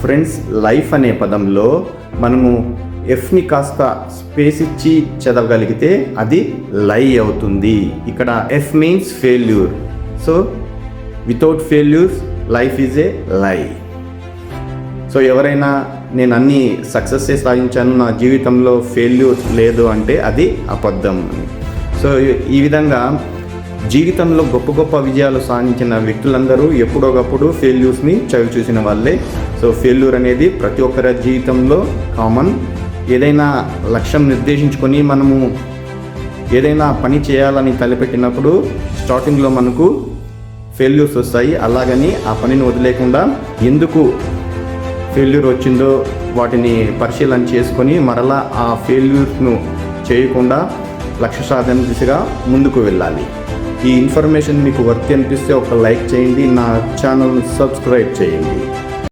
Friends, life అనే పదంలో మనము ఎఫ్ని కాస్త స్పేస్ ఇచ్చి చదవగలిగితే అది లై అవుతుంది. ఇక్కడ F means failure. So without failures life is a లై. సో ఎవరైనా నేను అన్ని సక్సెస్ సాధించాను, నా జీవితంలో ఫెయిల్యూర్ లేదు అంటే అది అబద్ధం. సో ఈ విధంగా జీవితంలో గొప్ప గొప్ప విజయాలు సాధించిన వ్యక్తులందరూ ఎప్పుడోకప్పుడు ఫెయిల్యూర్స్ని చవి చూసిన వాళ్ళే. సో ఫెయిల్యూర్ అనేది ప్రతి ఒక్కరి జీవితంలో కామన్. ఏదైనా లక్ష్యం నిర్దేశించుకొని మనము ఏదైనా పని చేయాలని తలపెట్టినప్పుడు స్టార్టింగ్లో మనకు ఫెయిల్యూర్స్ వస్తాయి. అలాగని ఆ పనిని వదిలేకుండా ఎందుకు ఫెయిల్యూర్ వచ్చిందో వాటిని పరిశీలన చేసుకొని మరలా ఆ ఫెయిల్యూర్స్ను చేయకుండా లక్ష్య సాధన దిశగా ముందుకు వెళ్ళాలి. ఈ ఇన్ఫర్మేషన్ మీకు వర్త్ అనిపిస్తే ఒక లైక్ చేయండి, నా ఛానల్ని సబ్స్క్రైబ్ చేయండి.